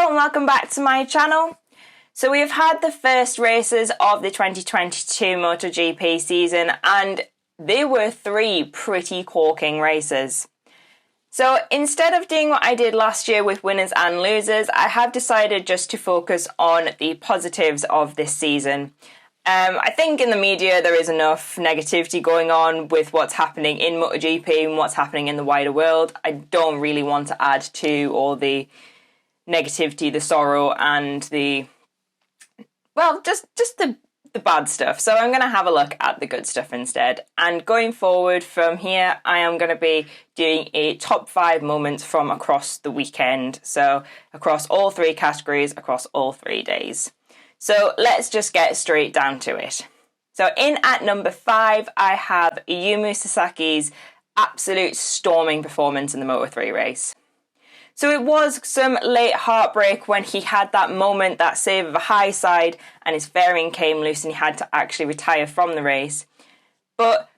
Hello and welcome back to my channel. So we've had the first races of the 2022 MotoGP season and they were three pretty corking races. So instead of doing what I did last year with winners and losers, I have decided just to focus on the positives of this season. I think in the media there is enough negativity going on with what's happening in MotoGP and what's happening in the wider world. I don't really want to add to all the negativity, the sorrow and the, well, just the bad stuff. So I'm going to have a look at the good stuff instead. And going forward from here, I am going to be doing a top 5 moments from across the weekend. So across all 3 categories, across all 3 days. So let's just get straight down to it. So in at number 5, I have Ayumu Sasaki's absolute storming performance in the Moto3 race. So it was some late heartbreak when he had that moment, that save of a high side, and his fairing came loose and he had to actually retire from the race. But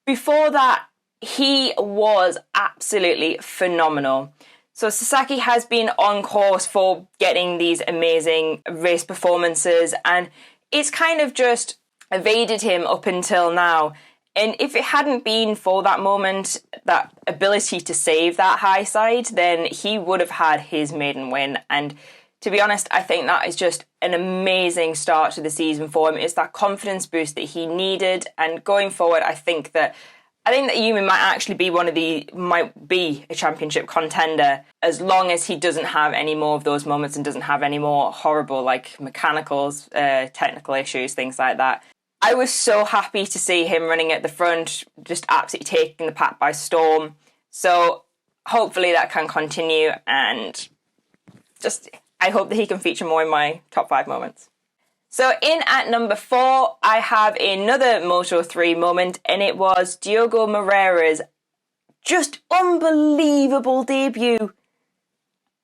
before that, he was absolutely phenomenal. So Sasaki has been on course for getting these amazing race performances, and it's kind of just evaded him up until now. And if it hadn't been for that moment, that ability to save that high side, then he would have had his maiden win. And to be honest, I think that is just an amazing start to the season for him. It's that confidence boost that he needed. And going forward, I think that Ayumu might actually be a championship contender as long as he doesn't have any more of those moments and doesn't have any more horrible mechanicals, technical issues, things like that. I was so happy to see him running at the front, just absolutely taking the pack by storm. So hopefully that can continue, and I hope that he can feature more in my top 5 moments. So in at number 4, I have another Moto3 moment, and it was Diogo Moreira's just unbelievable debut.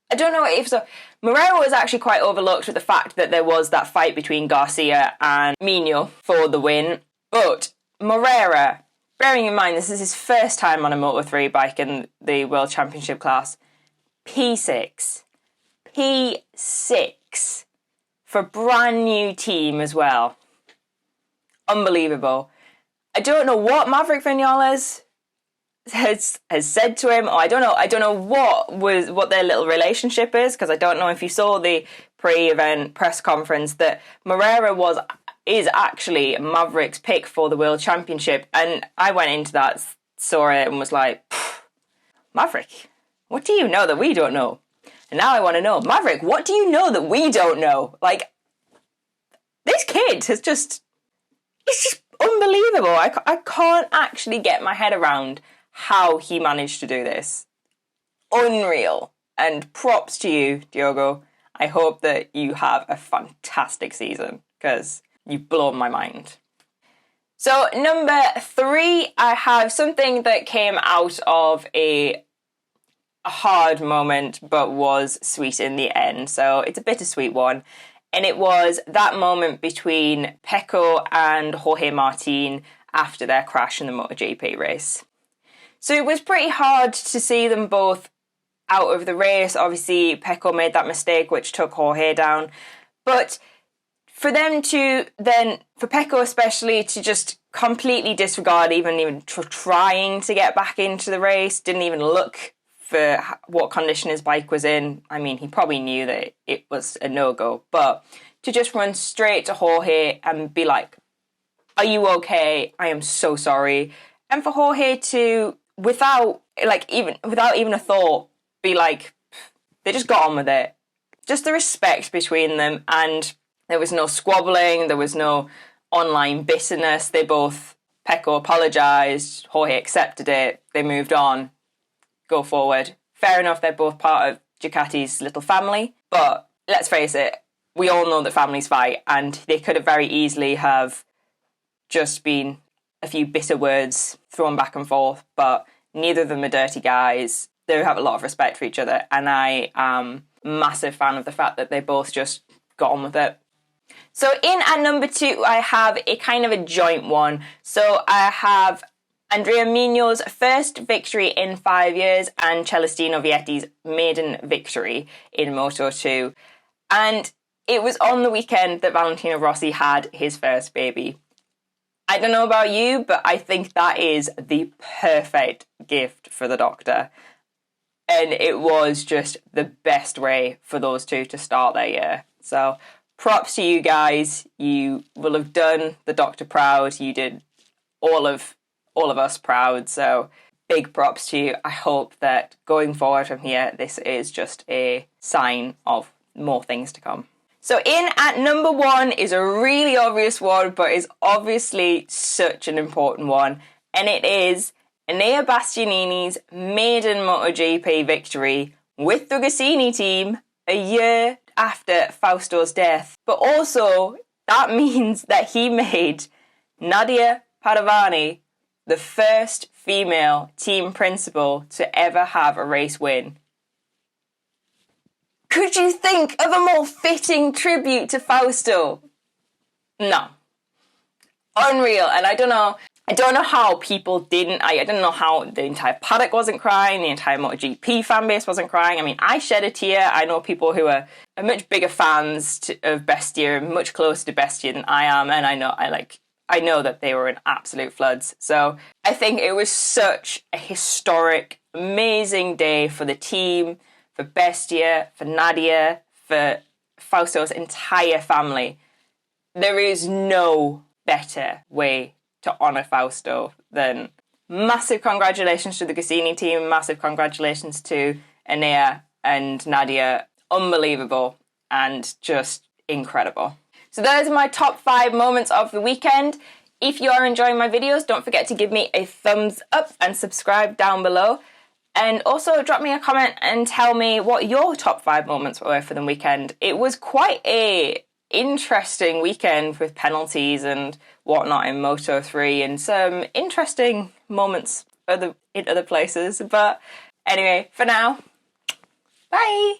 I don't know if so. Moreira was actually quite overlooked with the fact that there was that fight between Garcia and Mino for the win. But Moreira, bearing in mind this is his first time on a Moto3 bike in the World Championship class, P6 for a brand new team as well. Unbelievable. I don't know what Maverick Vinales has said to him, or I don't know what their little relationship is, because I don't know if you saw the pre-event press conference that Moreira is actually Maverick's pick for the World Championship, and I went into that, saw it, and was like, Maverick, what do you know that we don't know? And now I want to know, Maverick, what do you know that we don't know? Like, this kid it's just unbelievable. I can't actually get my head around how he managed to do this. Unreal. And props to you, Diogo. I hope that you have a fantastic season, because you've blown my mind. So number 3, I have something that came out of a hard moment but was sweet in the end. So it's a bittersweet one. And it was that moment between Pecco and Jorge Martin after their crash in the MotoGP race. So it was pretty hard to see them both out of the race. Obviously, Pecco made that mistake which took Jorge down. But for them to then, for Pecco especially, to just completely disregard even trying to get back into the race, didn't even look for what condition his bike was in. I mean, he probably knew that it was a no-go. But to just run straight to Jorge and be like, are you okay? I am so sorry. And for Jorge to, without even a thought, be like, they just got on with it. Just the respect between them, and there was no squabbling, there was no online bitterness. Pecco apologised, Jorge accepted it, they moved on, go forward. Fair enough, they're both part of Ducati's little family, but let's face it, we all know that families fight, and they could have very easily have just been a few bitter words thrown back and forth, but neither of them are dirty guys. They have a lot of respect for each other, and I am a massive fan of the fact that they both just got on with it. So in at number 2, I have a kind of a joint one. So I have Andrea Migno's first victory in 5 years, and Celestino Vietti's maiden victory in Moto2. And it was on the weekend that Valentino Rossi had his first baby. I don't know about you, but I think that is the perfect gift for the doctor. And it was just the best way for those two to start their year. So props to you guys. You will have done the doctor proud. You did all of us proud. So big props to you. I hope that going forward from here, this is just a sign of more things to come. So in at number 1 is a really obvious one, but is obviously such an important one. And it is Enea Bastianini's maiden MotoGP victory with the Gresini team a year after Fausto's death. But also, that means that he made Nadia Padovani the first female team principal to ever have a race win. Could you think of a more fitting tribute to Fausto? No. Unreal. And I don't know how people didn't. I don't know how the entire paddock wasn't crying, the entire MotoGP fan base wasn't crying. I mean, I shed a tear. I know people who are much bigger fans of Bestia, much closer to Bestia than I am, and I know that they were in absolute floods. So I think it was such a historic, amazing day for the team, for Bestia, for Nadia, for Fausto's entire family. There is no better way to honour Fausto than massive congratulations to the Gresini team, massive congratulations to Enea and Nadia. Unbelievable and just incredible. So those are my top 5 moments of the weekend. If you are enjoying my videos, don't forget to give me a thumbs up and subscribe down below. And also drop me a comment and tell me what your top 5 moments were for the weekend. It was quite a interesting weekend with penalties and whatnot in Moto3 and some interesting moments in other places. But anyway, for now, bye!